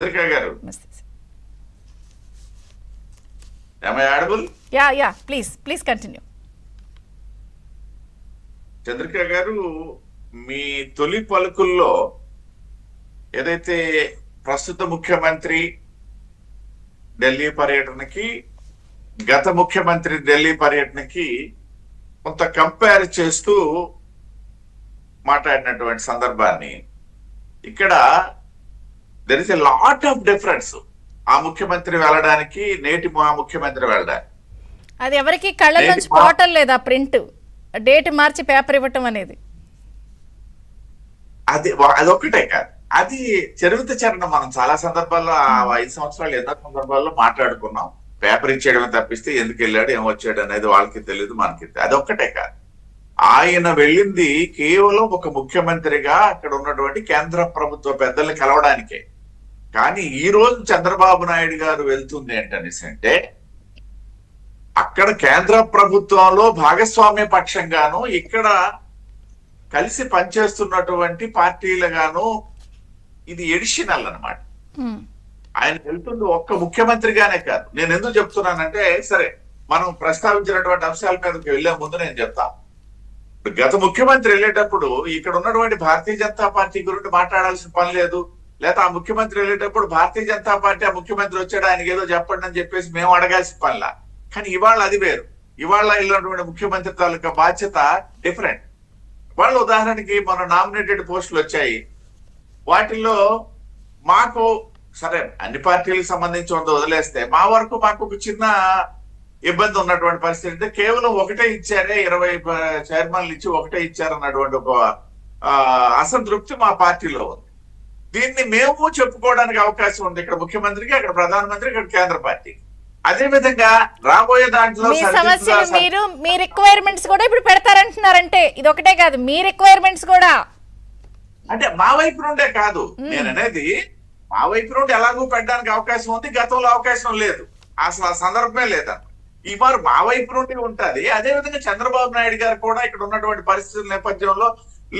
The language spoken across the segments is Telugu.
చంద్రిక గారు, ప్లీజ్ కంటిన్యూ. చంద్రిక గారు, మీ తొలి పలుకుల్లో ఏదైతే ప్రస్తుత ముఖ్యమంత్రి ఢిల్లీ పర్యటనకి, గత ముఖ్యమంత్రి ఢిల్లీ పర్యటనకి కొంత కంపేర్ చేస్తూ మాట్లాడినటువంటి సందర్భాన్ని ఇక్కడ there is a lot of difference. ఆ ముఖ్యమంత్రి వెళ్ళడానికి, నేటి మా ముఖ్యమంత్రి వెళ్ళడానికి అది ఎవరికి కళ్ళ నుంచి పోవటం లేదా? ప్రింట్ డేట్ మార్చి పేపర్ ఇవ్వటం అనేది అదొక్కటే కాదు, అది చరిత్ర చరణం. మనం చాలా సందర్భాల్లో 5 సంవత్సరాలు ఎన్నో సందర్భాల్లో మాట్లాడుకున్నాం. పేపర్ ఇచ్చేయడమే తప్పిస్తే ఎందుకు వెళ్ళాడు, ఏం వచ్చాడు అనేది వాళ్ళకి తెలియదు, మనకి. అదొక్కటే కాదు, ఆయన వెళ్ళింది కేవలం ఒక ముఖ్యమంత్రిగా అక్కడ ఉన్నటువంటి కేంద్ర ప్రభుత్వ పెద్దల్ని కలవడానికే. కానీ ఈ రోజు చంద్రబాబు నాయుడు గారు వెళ్తుంది ఏంటనేసి అంటే, అక్కడ కేంద్ర ప్రభుత్వంలో భాగస్వామ్య పక్షంగాను, ఇక్కడ కలిసి పనిచేస్తున్నటువంటి పార్టీలుగాను ఇది ఎడిషనల్ అన్నమాట. ఆయన వెళ్తుంది ఒక్క ముఖ్యమంత్రిగానే కాదు. నేను ఎందుకు చెప్తున్నానంటే, సరే మనం ప్రస్తావించినటువంటి అంశాల మీదకి వెళ్లే ముందు నేను చెప్తా. గత ముఖ్యమంత్రి వెళ్ళేటప్పుడు ఇక్కడ ఉన్నటువంటి భారతీయ జనతా పార్టీ గురించి మాట్లాడాల్సిన పని లేదు, లేదా ఆ ముఖ్యమంత్రి వెళ్ళేటప్పుడు భారతీయ జనతా పార్టీ ఆ ముఖ్యమంత్రి వచ్చాడు ఆయనకి ఏదో చెప్పండి అని చెప్పేసి మేము అడగాల్సిన పనిలా. కానీ ఇవాళ అది వేరు. ఇవాళ వెళ్ళినటువంటి ముఖ్యమంత్రి తాలూకా బాధ్యత డిఫరెంట్. వాళ్ళ ఉదాహరణకి మన నామినేటెడ్ పోస్టులు వచ్చాయి. వాటిల్లో మాకు సరే అన్ని పార్టీలకు సంబంధించి వదిలేస్తే, మా వరకు మాకు ఒక చిన్న ఇబ్బంది ఉన్నటువంటి పరిస్థితి అంటే, కేవలం ఒకటే ఇచ్చారే, 20 చైర్మన్లు ఇచ్చి ఒకటే ఇచ్చారన్నటువంటి ఒక అసంతృప్తి మా పార్టీలో ఉంది. దీన్ని మేము చెప్పుకోవడానికి అవకాశం ఉంది, ఇక్కడ ముఖ్యమంత్రికి, అక్కడ ప్రధానమంత్రి, ఇక్కడ కేంద్ర పార్టీ. అదే విధంగా రాబోయే దాంట్లో మీరు మీ రిక్వైర్మెంట్స్ కూడా ఇప్పుడు పెడతారంటున్నారంటే, ఇది ఒకటే కాదు, మీ రిక్వైర్మెంట్స్ కూడా అంటే మా వైపు నుండే కాదు నేను అనేది. మా వైపు నుండి ఎలాగో పెట్టడానికి అవకాశం ఉంది, గతంలో అవకాశం లేదు, అసలు ఆ సందర్భమే లేదన్న. ఈ మారు మా వైపు నుండి ఉంటది. అదే విధంగా చంద్రబాబు నాయుడు గారు కూడా ఇక్కడ ఉన్నటువంటి పరిస్థితుల నేపథ్యంలో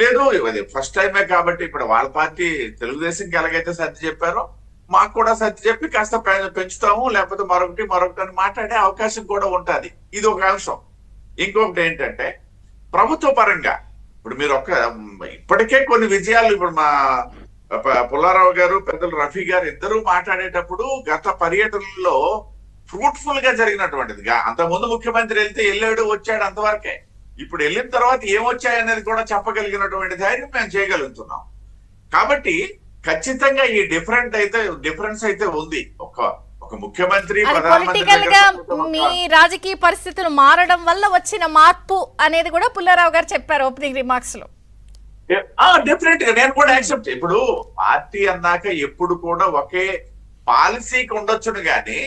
లేదు, ఇది ఫస్ట్ టైమే కాబట్టి ఇప్పుడు వాళ్ళ పార్టీ తెలుగుదేశంకి ఎలాగైతే సర్ది చెప్పారో మాకు కూడా సర్ది చెప్పి కాస్త పెంచుతాము, లేకపోతే మరొకటి అని మాట్లాడే అవకాశం కూడా ఉంటది. ఇది ఒక అంశం. ఇంకొకటి ఏంటంటే, ప్రభుత్వ పరంగా ఇప్పుడు మీరు ఇప్పటికే కొన్ని విజయాలు, ఇప్పుడు మా పుల్లారావు గారు, పెద్దలు రఫీ గారు ఇద్దరు మాట్లాడేటప్పుడు గత పర్యటనలో ఫ్రూట్ఫుల్ గా జరిగినటువంటిది. అంతకుముందు ముఖ్యమంత్రి వెళ్తే వెళ్ళాడు వచ్చాడు అంతవరకే. ఇప్పుడు వెళ్ళిన తర్వాత ఏమొచ్చాయనేది కూడా చెప్పగలిగినటువంటి ధైర్యం మేము చేయగలుగుతున్నాం. కాబట్టి ఖచ్చితంగా ఈ డిఫరెన్స్ అయితే ఉంది. ఒక ముఖ్యమంత్రి, పొలిటికల్ గా మీ రాజకీయ పరిస్థితులు మారడం వల్ల వచ్చిన మార్పు అనేది కూడా పుల్లారావు గారు చెప్పారు ఓపెనింగ్ రిమార్క్స్ లో. డెఫినెట్ గా నేను కూడా యాక్సెప్ట్. ఇప్పుడు పార్టీ అన్నాక ఎప్పుడు కూడా ఒకే పాలసీకి ఉండొచ్చును గాని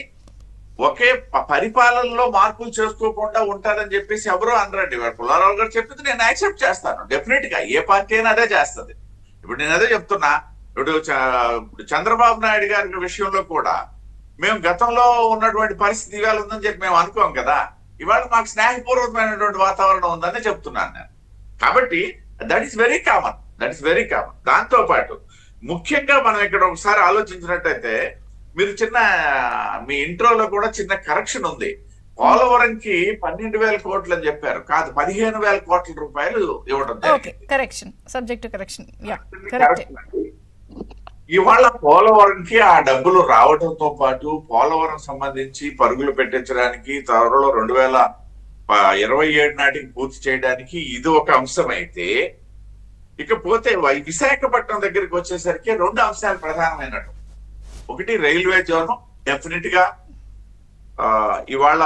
ఒకే పరిపాలనలో మార్పులు చేసుకోకుండా ఉంటారని చెప్పేసి ఎవరో అనరండి. పుల్లారావు గారు చెప్పింది నేను యాక్సెప్ట్ చేస్తాను. డెఫినెట్ గా ఏ పార్టీ అయినా అదే చేస్తుంది. ఇప్పుడు నేను అదే చెప్తున్నా. ఇప్పుడు చంద్రబాబు నాయుడు గారి విషయంలో కూడా మేము గతంలో ఉన్నటువంటి పరిస్థితి ఇవాళ ఉందని చెప్పి మేము అనుకోం కదా. ఇవాళ మాకు స్నేహపూర్వకమైనటువంటి వాతావరణం ఉందని చెప్తున్నాను నేను. కాబట్టి దట్ ఈస్ వెరీ కామన్. దాంతో పాటు ముఖ్యంగా మనం ఇక్కడ ఒకసారి ఆలోచించినట్టయితే, మీరు మీ ఇంట్రోలో కూడా చిన్న కరెక్షన్ ఉంది. పోలవరంకి 12,000 కోట్లు అని చెప్పారు, కాదు 15,000 కోట్ల రూపాయలు ఇవ్వడం. ఇవాళ పోలవరంకి ఆ డబ్బులు రావడంతో పాటు పోలవరం సంబంధించి పరుగులు పెట్టించడానికి త్వరలో 2027 నాటికి పూర్తి చేయడానికి ఇది ఒక అంశం అయితే, ఇకపోతే విశాఖపట్నం దగ్గరికి వచ్చేసరికి 2 అంశాలు ప్రధానమైనట్టు. ఒకటి రైల్వే జోన్. డెఫినెట్ గా ఇవాళ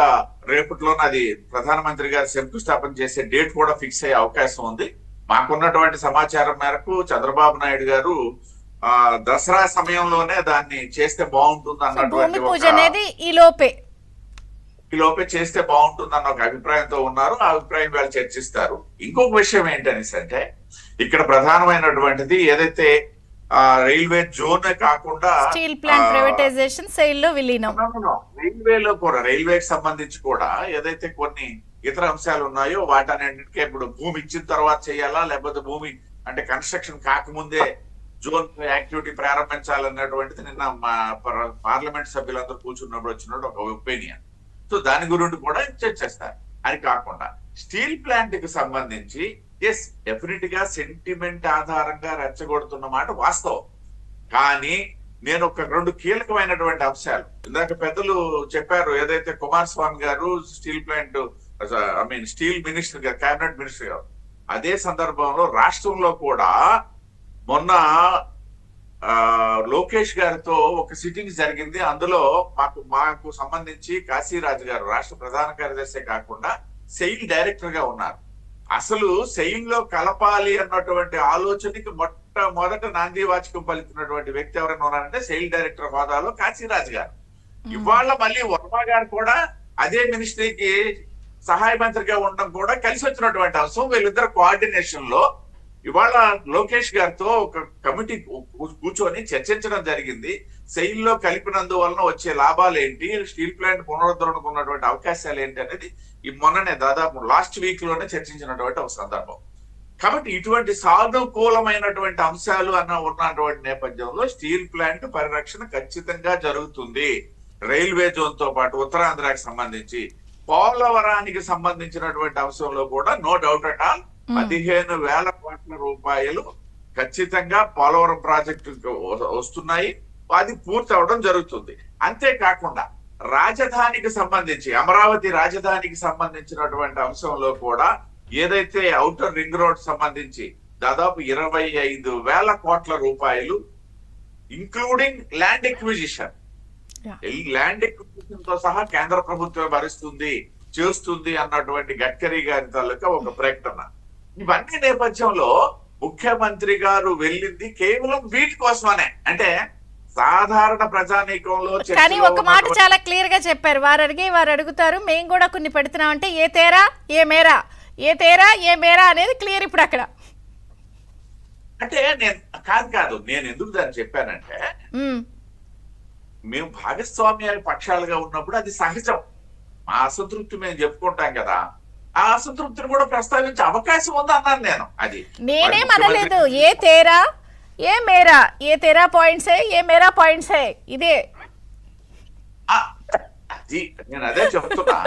రేపటిలోనే అది ప్రధానమంత్రి గారు శంకుస్థాపన చేసే డేట్ కూడా ఫిక్స్ అయ్యే అవకాశం ఉంది. మాకున్నటువంటి సమాచారం మేరకు చంద్రబాబు నాయుడు గారు దసరా సమయంలోనే దాన్ని చేస్తే బాగుంటుంది అన్నటువంటి ఈ లోపే చేస్తే బాగుంటుంది అన్న ఒక అభిప్రాయంతో ఉన్నారు. ఆ అభిప్రాయం వాళ్ళు చర్చిస్తారు. ఇంకొక విషయం ఏంటనేసి అంటే, ఇక్కడ ప్రధానమైనటువంటిది ఏదైతే రైల్వే జోన్ కాకుండా స్టీల్ ప్లాంట్ ప్రైవేటైజేషన్, సేల్ లో విలీనం, రైల్వేలో కూడా రైల్వేకి సంబంధించి కూడా ఏదైతే కొన్ని ఇతర అంశాలు ఉన్నాయో వాటన్నింటికి ఇప్పుడు భూమి ఇచ్చిన తర్వాత చేయాలా, లేకపోతే భూమి అంటే కన్స్ట్రక్షన్ కాకముందే జోన్ యాక్టివిటీ ప్రారంభించాలన్నటువంటిది నిన్న మా పార్లమెంట్ సభ్యులందరూ కూర్చున్నప్పుడు వచ్చినప్పుడు ఒక ఒపీనియన్. సో దాని గురించి కూడా చర్చిస్తారు. అది కాకుండా స్టీల్ ప్లాంట్ కి సంబంధించి ఎస్ డెఫినెట్ గా సెంటిమెంట్ ఆధారంగా రెచ్చగొడుతున్న మాట వాస్తవం. కానీ నేను ఒక 2 కీలకమైనటువంటి అంశాలు ఇందాక పెద్దలు చెప్పారు. ఏదైతే కుమారస్వామి గారు స్టీల్ ప్లాంట్ స్టీల్ మినిస్టర్ గారు, కేబినెట్ మినిస్టర్ గారు, అదే సందర్భంలో రాష్ట్రంలో కూడా మొన్న లోకేష్ గారితో ఒక సిట్టింగ్ జరిగింది. అందులో మాకు సంబంధించి కాశీరాజు గారు రాష్ట్ర ప్రధాన కార్యదర్శి కాకుండా సెయిల్ డైరెక్టర్ గా ఉన్నారు. అసలు సెయిల్ లో కలపాలి అన్నటువంటి ఆలోచనకి మొట్టమొదట నాంది వాచకం పలికినటువంటి వ్యక్తి ఎవరైనా ఉన్నారంటే సెయిల్ డైరెక్టర్ హోదాలో కాశీరాజు గారు. ఇవాళ మళ్ళీ వర్మ గారు కూడా అదే మినిస్ట్రీకి సహాయ మంత్రిగా ఉండడం కూడా కలిసి వచ్చినటువంటి అంశం. వీళ్ళిద్దరు కోఆర్డినేషన్ లో ఇవాళ లోకేష్ గారితో ఒక కమిటీ కూర్చొని చర్చించడం జరిగింది. సెయిల్ లో కలిపినందువలన వచ్చే లాభాలు ఏంటి, స్టీల్ ప్లాంట్ పునరుద్ధరణకు ఉన్నటువంటి అవకాశాలు ఏంటి అనేది ఈ మొన్ననే దాదాపు లాస్ట్ వీక్ లోనే చర్చించినటువంటి ఒక సందర్భం. కాబట్టి ఇటువంటి సానుకూలమైనటువంటి అంశాలు ఉన్నటువంటి నేపథ్యంలో స్టీల్ ప్లాంట్ పరిరక్షణ ఖచ్చితంగా జరుగుతుంది. రైల్వే జోన్ తో పాటు ఉత్తరాంధ్రకి సంబంధించి పోలవరానికి సంబంధించినటువంటి అంశంలో కూడా నో డౌట్ అట్ ఆల్ 15,000 కోట్ల రూపాయలు ఖచ్చితంగా పోలవరం ప్రాజెక్టు వస్తున్నాయి. అది పూర్తి అవడం జరుగుతుంది. అంతేకాకుండా రాజధానికి సంబంధించి అమరావతి రాజధానికి సంబంధించినటువంటి అంశంలో కూడా ఏదైతే ఔటర్ రింగ్ రోడ్ సంబంధించి దాదాపు 25,000 కోట్ల రూపాయలు including land acquisition, land acquisition తో సహా కేంద్ర ప్రభుత్వం భరిస్తుంది చేస్తుంది అన్నటువంటి గడ్కరీ గారి తాలూకా ఒక ప్రకటన. ఇవన్నీ నేపథ్యంలో ముఖ్యమంత్రి గారు వెళ్ళింది కేవలం వీటి కోసమనే. అంటే సాధారణ ప్రజానీకంలో కానీ ఒక మాట చాలా క్లియర్ గా చెప్పారు. వారు అడుగుతారు, మేము కూడా కొన్ని పెడుతున్నాం అంటే ఏ తేరా ఏ మేరా, ఏ తేరా ఏ మేరా అనేది క్లియర్ ఇప్పుడు అక్కడ. అంటే నేను కాదు నేను ఎందుకు దాన్ని చెప్పానంటే మేము భాగస్వామ్యాల పక్షాలుగా ఉన్నప్పుడు అది సహజం. మా అసంతృప్తి మేము చెప్పుకుంటాం కదా, ఆ అసంతృప్తిని కూడా ప్రస్తావించే అవకాశం ఉంది అన్నాను నేను. అది నేనేం అనలేదు. ఏ తేరా ఏ మేరా, ఏ తేరా పాయింట్స్ ఏ మేరా పాయింట్స్ ఇదే అది నేను అదే చెప్తున్నా.